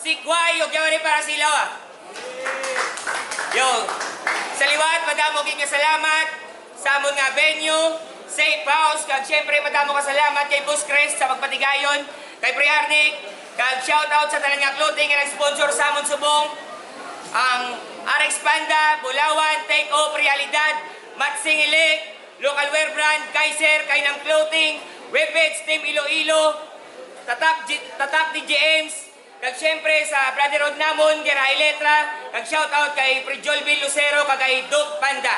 Sigway, o gyawari para sila. Yo, sa liwat, madamo king salamat sa amon nga venue, safe house, kag syempre madamo ka salamat kay Boss Chris sa pagpatigayon, kay Priarnik, kag shoutout sa talagang clothing nga nag-sponsor sa amon subong, ang RX Panda, Bulawan, Take Off, Realidad, Matsing Elect, Local Wear Brand, Kaiser, Kainang Clothing, Webeds, Team Iloilo, Tatak DJMs, kag syempre sa Brother Rod namon, Gira Iletra, kag shoutout kay Prijol Bill Lucero, kag kay Duke Panda.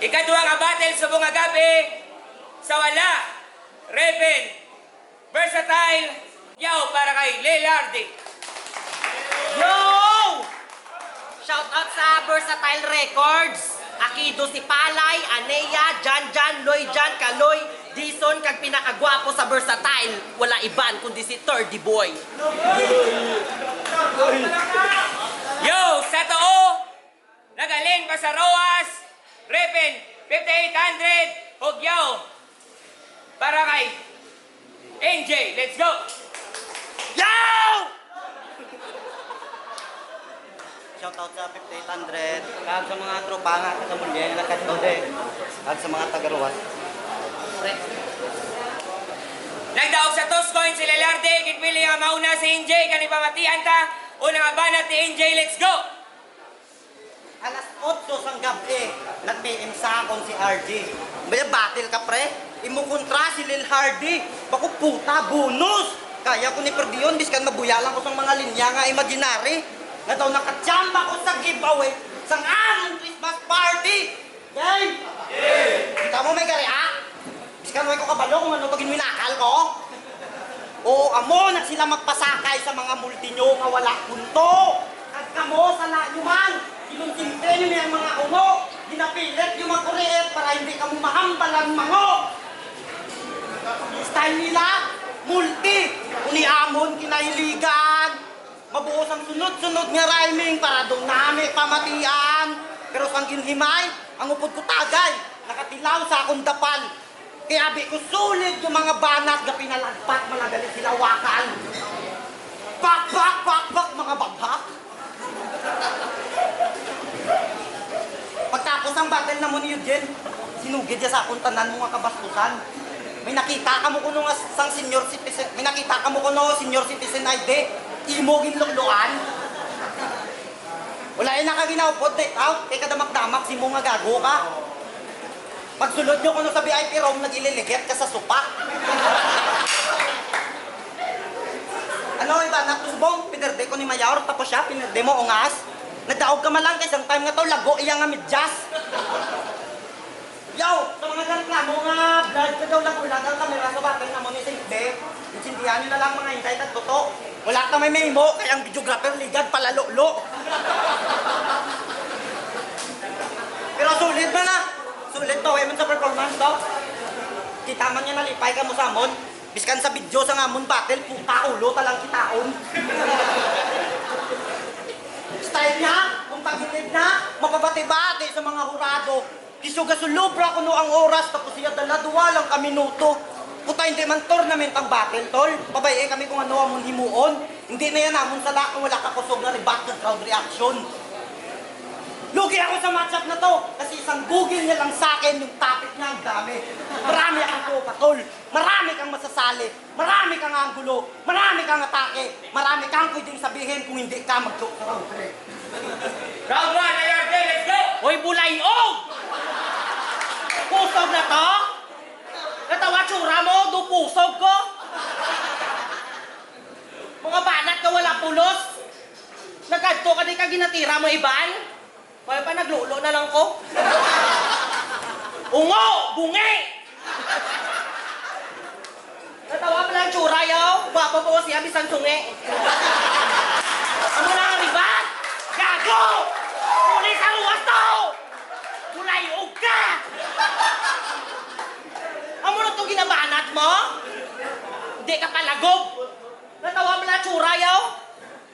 Ikaduha nga battle sa bunga gabi, sa wala, Reven, Versatile, yaw para kay Lelardi. Yo! Shoutout sa Versatile Records. Akido si Palay, Aneya, Jan, Loy Jan, Kaloy, Dison, kag pinakagwapo sa Versatile. Wala iban kundi si Thirdy Boy. Yo, sa too, nagalin pa sa Roas, Reven, 5800, Hogyaw, para kay NJ. Let's go! Yo! Shoutout sa 5800, kag sa mga tropa nga sa Mulye, nakatode, kag sa mga tagaruwas. Nagdaog sa Toscoin si Lelarde, kinpili nga mauna si NJ, kanipamatian ta, unang abanat ni NJ, let's go! Alas 8 sang gabi, nag-PM sa akon si RG. May battle ka pre, imukontra si Lil Hardy, baku puta, bonus! Kaya ko ni Perdion, biskan mabuyalan ko sang mga linya nga imaginary. Na daw nakachamba ko sa giveaway sang among Christmas party! Game! Kita mo may gari ha? Biskan mo ko kabalo kung ano pagin minakal ko? O amo na sila magpasakay sa mga multi nyo nga wala punto! At kamo sa lanyo man! Sinunsimpe nyo niya ang mga umo! Ginapilit yung mga kuriet para hindi ka mahambalan mango! Style nila, multi! Uniamon, kinahiligan! Mabuos ang sunod-sunod nga rhyming para doon namin pamatian. Pero sang ginhimay, ang upod ko tagay, nakatilaw sa akong dapan. Kaya abi ko sulit yung mga banat na pinalagpat, malagalit sila wakan. Bak, mga baghak. Pagtapos ang battle na mo ni Eugene, sinugid niya sa akong tanan mga kabastusan. May nakita ka mo kuno nga sang senior citizen, may nakita ka mo kuno senior citizen ID. Imo ginlokloan. Wala yun nakaginaupod, kay kadamak-damak, si mo nga gago ka. Pagsulod nyo kuno sa VIP room, nag-ililigit ka sa sopa. Ano, iba, natusbong, pinerde ko ni Mayor, tapos siya, pinerde mo ungas. Nagdaog ka malang, kay isang time nga to, lago iyang nga midyas. Yo, sa mga reklamo nga, blood ka daw lagulag ang kamera sa battle na mo ni Saint Beth. Insindihan nyo na lang mga hintay at toto. Wala ka may memo, kaya ang videographer ligad palalolo. Pero sulit ba na? Sulit to, eman sa performance to. Kita man niya nalipay ka mo sa amon. Biskan sa video sa amon battle, puta ulo talang kitaon. Style niya, kung pagilid na, mapabati-bati sa mga hurado. Isugasulubra kuno ang oras, tapos siya dala-duwa lang ka minuto. Puta, hindi man tournament ang battle, tol. Pabayin kami kung ano amon himuon. Hindi na yan namon sala kung wala ka kusog na rebatted crowd reaction. Lugi ako sa matchup na to kasi isang Google niya lang sa akin yung topic niya ang dami. Marami kang tropa, tol. Marami kang masasali. Marami kang anggulo. Marami kang atake. Marami kang pwedeng sabihin kung hindi ka mag-joke sa round 3. Round 1, Lelarde, let's go! Hoy, bulayog! Pusog na to? Natawa tsura mo, dupusog ko. Mga banat ka wala pulos. Nagkadto ka di ka ginatira mo iban. Kaya pa naglulo na lang ko. Ungo! Bungi! Natawa pa lang tsura yaw. Bapa po siya bisan sungi. Ano na ang ribat? Gago! Pulis ang luwas to! Bulayog ka! Amo na itong ginabanat mo? Hindi ka palagob. Natawa mo na tsura yaw.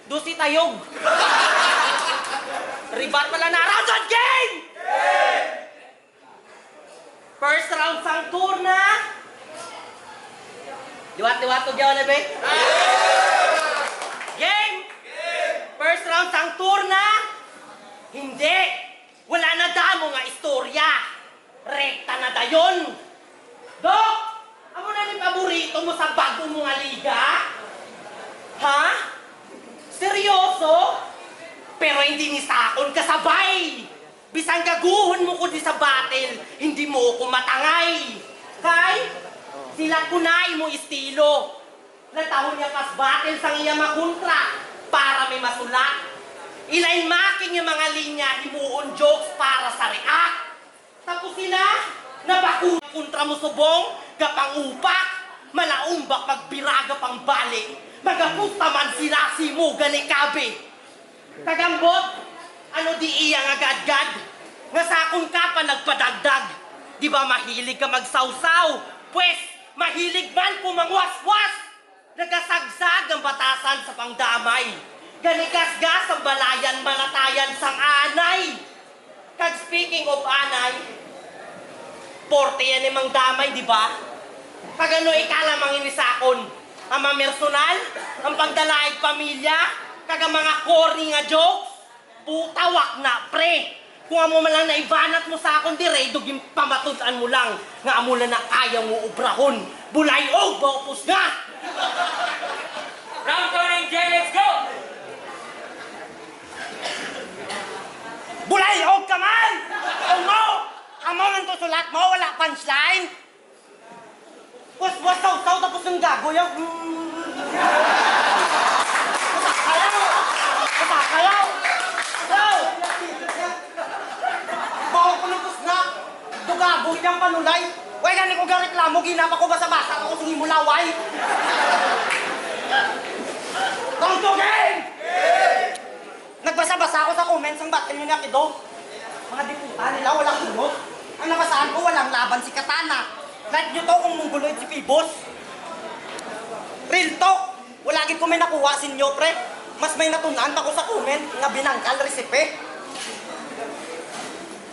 Dusi tayog. Ribat pala na round on game! First round sang tour na. Liwat-liwat to dyan, be? Game! sang turna? Hindi. Wala na damo nga istorya. Rekta na dayon. Dok, amo na ni paborito mo sa bago mo nga liga? Ha? Seryoso? Pero hindi ni sakon kasabay. Bisan gaguhon mo ko di sa battle, hindi mo ko matangay. Kay, sila kunay mo estilo. Natahon niya kas battle sang iya makontra para may masulat. Ilain making yung mga linya, himuon jokes para sa react. Tapos sila, nabakuna kontra mo subong, gapang upak, malaumbak magbiraga pang balik. Magapusta man sila si mo ganikabe. Kagambot, ano di iyang agad-gad? Nga sakon ka pa nagpadagdag. Di ba mahilig ka magsawsaw? Pwes, mahilig man pumangwas-was. Nagasagsag ang batasan sa pangdamay. Ganigasgas ang balayan malatayan sang anay. Kag speaking of anay, 40 yan imang damay, di ba? Kagano ikalamang inisakon? Ang mamersonal, ang pagdalaig pamilya, kaga mga corny nga jokes, putawak na pre. Kung amo man lang naibanat mo sa akong dire, dugim pamatudan mo lang, nga amo na kaya mo ubrahon. Bulay og, baupos nga! Round 2 ng Jen, let's go! Bulay og ka man! O mo! Amo man to sulat mo, wala punchline! Was saw tapos ng gago yung... Masakalaw! Hello! Bawa ko ng kusna! Dugago yung panulay! Uy, gani ko gareklamo, ginapa ko basa-basa ako sa mulaway! Round 2 game! Nagbasa-basa ako sa comments ang battle nyo ni Akido. Mga diputa nila, walang hulot. Ang nabasaan ko, walang laban si Katana. Like nyo to kung mungguloy si Pibos. Real talk, wala gid ko may nakuha sinyo, pre. Mas may natunan pa ko sa comment nga binangkal resipe.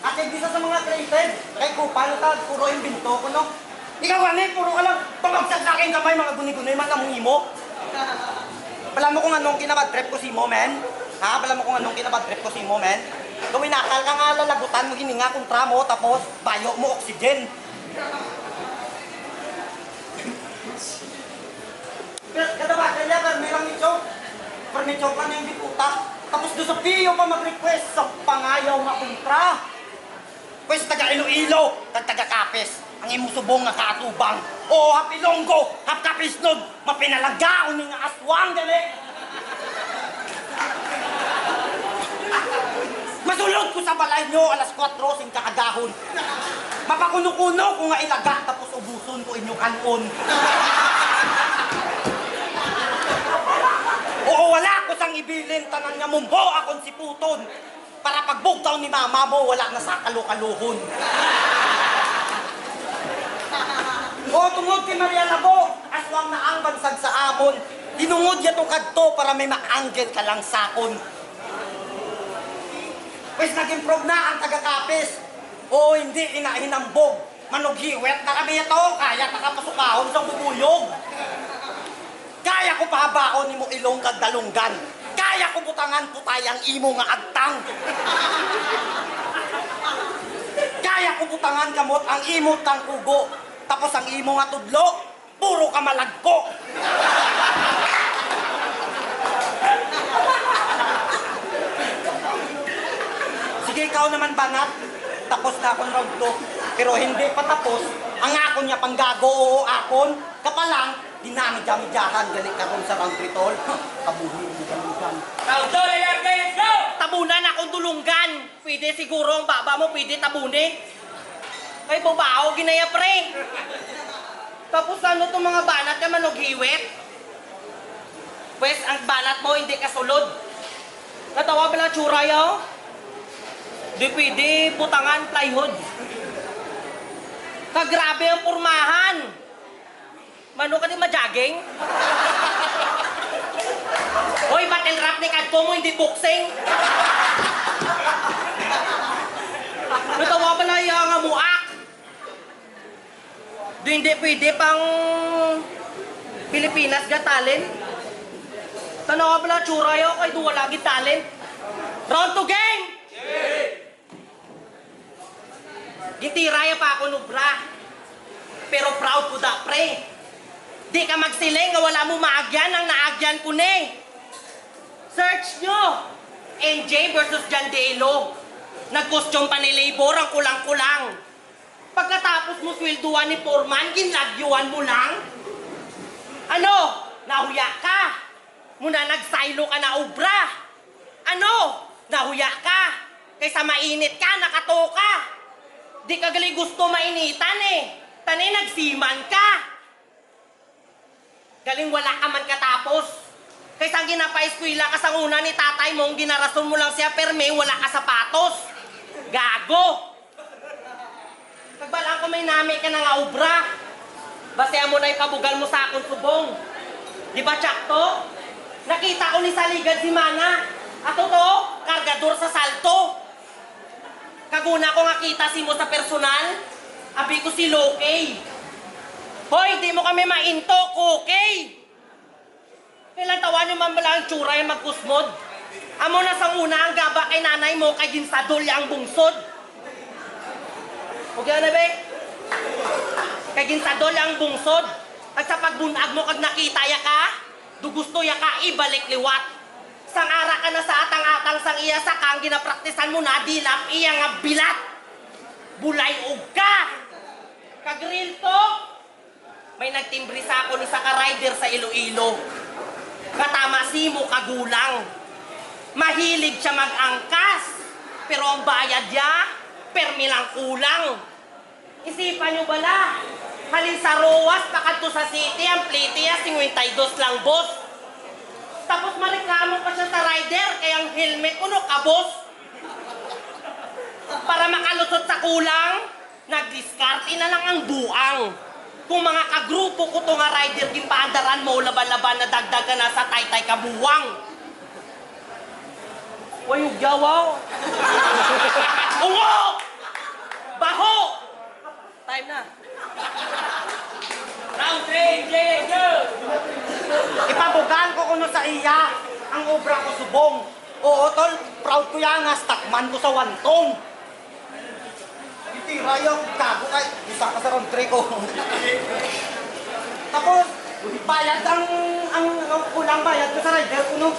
At bisa sa mga created, kay Kupal ta, puro imbento ko, no? Ikaw gani, puro ka lang, pabagsak sa akin kamay, mga guni-guni, man namong imo. Pala mo kung anong kinabad-trip ko si mo, men? Ha? Pala mo kung anong kinabad-trip ko si mo, men? Gawin nakal ka nga lalagutan mo, hininga kontra mo, tapos bayo mo oxygen. Kada ba, kaya ka, may lang ito. Permitsyo ka na yung diputa. Tapos doon sa piyo pa mag-request sa pangayaw nga kontra. Pwes taga Iloilo, taga Kapes, ang imusubong nga katubang. O hapilonggo, hapkapisnod, mapinalagaon ni nga aswang, gali. Masulod ko sa balay nyo, alas 4, sing kaagahon. Mapakuno-kuno ko nga ilaga, tapos ubuson ko inyo kanon. Oo, wala ko sang ibilin, tanan nga mumbo akong si puton. Para pagbugtaw ni mama mo, wala na sa kalukaluhon. O, tungod kay Maria Labo, aswang na ang bansag sa amon. Dinungod yato kadto para may maanggel ka lang sakon. Pwes nag-improve na ang taga-Kapis. O, hindi inahinambog. Manughiwet na kami ito, kaya nakapasukahon sa bubuyog. Kaya ko pahabaon ni mo ilong kag dalunggan. Kaya ko butangan putayang imo nga agtang. Kaya ko butangan kamot ang imot ng kugo. Tapos ang imo nga tudlo, puro ka malagko. Sige, ikaw naman banat. Tapos na akong round 2. Pero hindi pa tapos. Ang akon niya panggago o akon. Kapalang, dinamidya-midyahan. Galing ka ron sa round 3 tol. Kabuhin mo galugan. Round 2, Lelarga, let's go! Tabunan akong tulunggan. Pwede siguro ang baba mo, pwede tabunin. Ay, babaho, ginaya pre. Tapos ano itong mga banat na manughiwit? Pwes, ang banat mo hindi kasulod. Natawa ba lang tsura yaw? Di pwede butangan plywood. Kagrabe ang pormahan. Mano ka di majaging? Hoy, battle rap ni kadto mo, hindi boxing. Natawa pala yung nga muak. Di hindi pwede pang Pilipinas ga talent. Tanawa pala tsura yun, kay duwa lagi talent. Round to game! Gitiraya pa ako nubra. Pero proud ko da, pre. Di ka magsiling nga wala mo maagyan ang naagyan ko ne. Search nyo! NJ versus Jandelo. Nag-costume pa ni Labor ang kulang-kulang. Pagkatapos mo swelduan ni Foreman, ginlagyuan mo lang. Ano? Nahuya ka? Muna nagsaylo ka na obra. Ano? Nahuya ka? Kaysa mainit ka, nakato ka. Di ka gali gusto mainitan eh. Tanay nagsiman ka. Galing wala ka man katapos. Kaysa ginapa-eskwela ka sa una ni tatay mong ginarason mo lang siya perme, wala ka sapatos. Gago! Pagbalaan ko may nami ka na nga obra. Basehan mo na yung kabugal mo sa akong subong. Di ba, Chakto? Nakita ko ni Saligad si Mana. Ato to, kargador sa salto. Kaguna ko nga kita si mo sa personal. Abi ko si Lokey. Hoy, di mo kami mainto, okay? Kailan tawan yung mamala ang tsura yung magkusmod? Amo na sa una ang gaba kay nanay mo kay ginsadol ang bungsod. Okay na ba? Kay ginsadol ang bungsod. At sa pagbunag mo kag nakita ya ka, dugusto ya ka ibalik liwat. Sang ara ka na sa atang-atang sang iya sa kang ginapraktisan mo na dilap iya nga bilat. Bulay og ka. Kag real talk, may nagtimbri sa ako ni sa ka-rider sa Iloilo. Katama si mo kagulang. Mahilig siya mag-angkas. Pero ang bayad niya, permi lang kulang. Isipan nyo bala, halin sa Roas, pakadto sa city, ang plate niya, 52 lang, boss. Tapos mareklamo pa siya sa rider, kaya ang helmet ko, no, kabos. Para makalusot sa kulang, nagdiskarte na lang ang buang. Kung mga kagrupo ko to nga rider, gipaandaran mo, laban-laban na dagdagan na sa taytay kabuwang. Wayog yawaw. Ungo! Baho! Time na. Round 3, J, go! Ipabugan ko kuno sa iya ang obra ko subong. Oo, tol, proud ko yan nga, stockman ko sa wantong. Itirayo, gago kay, isa ka sa round 3 ko. Tapos, bayad ang kulang bayad ko sa rider ko, no?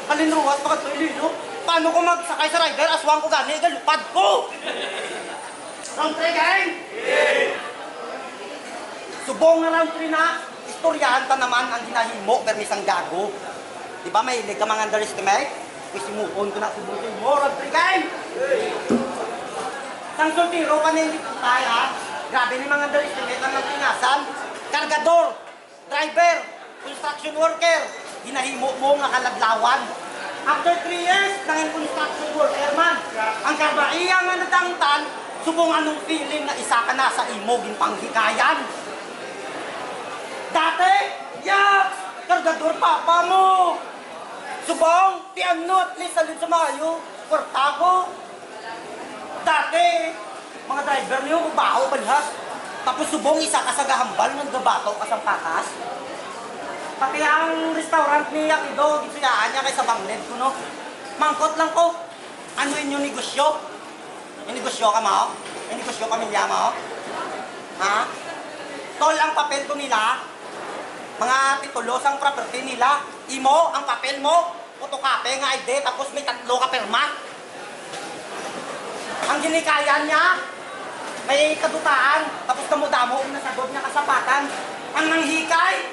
Kalinruwas, pakatuloy, no? Paano ko magsakay sa rider, aswang ko gani, galupad ko! Round 3, gang! Subong na round 3 na, istoryahan pa naman ang ginahimo, permisang gago. Di ba may hilig ka mga underestimate? Isimuon ko na subong ko mo, round 3, gang! Sang sultiro pa na hindi tayo, ha? Grabe ni mga underestimate ang nagtinasan. Kargador, driver, construction worker, ginahimo mo nga kalaglawan. After 3 years, nanging construction worker man. Ang kabaiya nga natangtan, subong anong feeling na isa ka na sa imogin panghikayan. Dati, kargador papa mo. Subong, piano at least alin sa mayo, portago. Dati, mga driver niyo, baho palihas. Tapos subong isa ka sa gahambal, naggabato ka sa patas. Pati ang restaurant ni Yakido, gisuyaan niya kay sa bangled ko, no? Mangkot lang ko. Ano yun yung negosyo? Yung negosyo ka mo? Yung negosyo pamilya mo? Ha? Tol, ang papel ko nila, mga titulos ang property nila. Imo, ang papel mo, photocopy nga ID, tapos may 3 ka perma. Ang ginikayan niya, may kadutaan, tapos kamudamo, nasagod niya kasapatan. Ang nanghikay,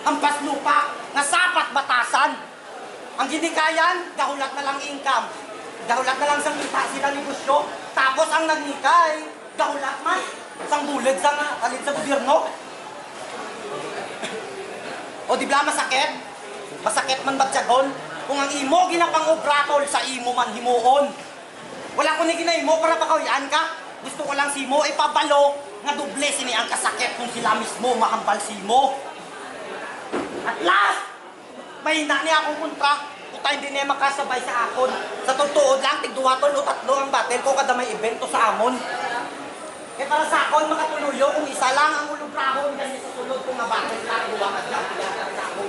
hampas lupa, nasapat batasan. Ang ginikayan, gahulat na lang income. Gahulat na lang sang kita sila negosyo. Tapos ang nagnikay, gahulat man, sang bulid sang alin sa gobyerno. O di ba masakit? Masakit man bagsagon. Kung ang imo ginapang obratol sa imo man himuon. Wala ko ni ginahimo para pakawian ka. Gusto ko lang si mo ipabalo nga doble sini ang kasakit kung sila mismo mahambal si mo. At last, mahina niya akong kontra. Puta hindi niya makasabay sa akon. Sa totoo lang, tig-2 o 3 ang battle ko kada may evento sa amon. Kaya para sa akon, makatuloyo kung isa lang ang ulubrahon kasi sa sulod kung nabattle lang, buwang at lang sa akon.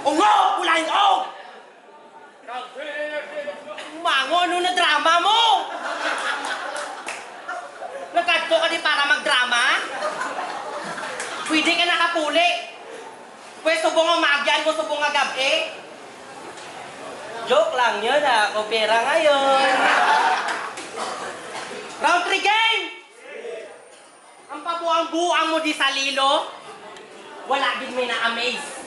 Ungo! Ulayin o! mo, ano na drama mo? Nagkadto ka di para magdrama? Pwede ka nakapuli. Pwede subong ang magyan mo, subong ang gabi. Joke lang yun ah, ako pera ngayon. Round 3 game! Ang pabuang-buang mo di sa lilo, wala din may na-amaze.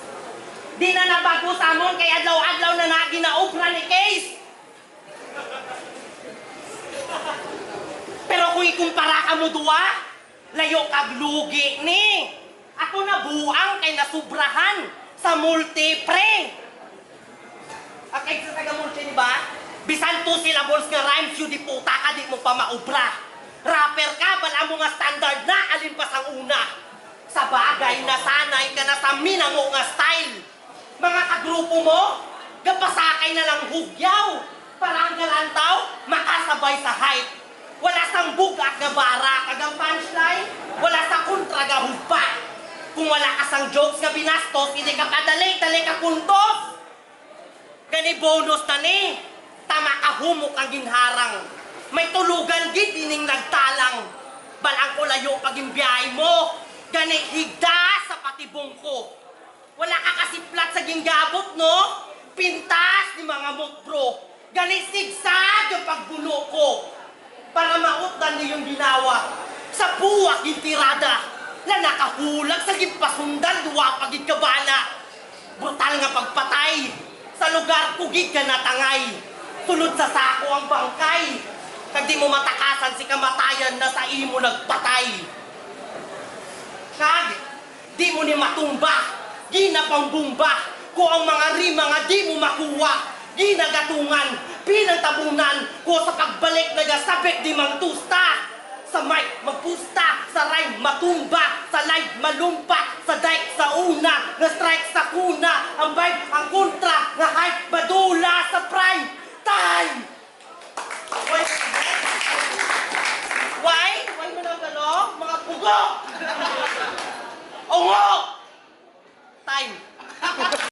Di na nabago sa amon, kaya adlaw-adlaw na ginaupra ni Case. Pero kung ikumpara ka mo duwa, layo kag lugi ni. Ako na buang kay nasubrahan sa multipre. Okay, sa taga-multi ni ba? Bisan 2 syllables nga rhymes yun di puta ka, di mo pa maubra. Rapper ka, bala mo nga standard na, alin pa sang una. Sa bagay, nasanay ka na sa minango nga style. Mga kagrupo mo, gapasakay na lang hugyaw. Para ang galantaw, makasabay sa hype. Wala sang bugat nga bara, kagang punchline, wala sa kontra nga hugpa. Kung wala ka sang jokes nga binastos, hindi ka kadali-tali ka puntos. Gani bonus na ni, tama ka humok ang ginharang. May tulugan gid ining nagtalang. Balang ko layo paging biyahe mo, gani higda sa patibong ko. Wala ka kasiplat sa ginggabot, no? Pintas ni mga mukbro. Gani sigsag yung pagbuno ko. Para mautdan niyo yung ginawa. Sa buwak yung tirada, na nakahulag sa gipasundan, duwa pagid kabala. Brutal nga pagpatay. Sa lugar kugig ka natangay. Sunod sa sako ang bangkay. Kag di mo matakasan si kamatayan na sa imo nagpatay. Kag, di mo ni matumba. Ginapang bumba. Ko ang mga rima nga di mo makuha. Ginagatungan. Pinantabunan. Ko sa pagbalik nagasabik di mang tusta. Sa mic magpusta. Sa rhyme matumba. Sa live malumpa. Sa dike sa una. Na strike sa kuna. Ang vibe ang kontra. Nga hype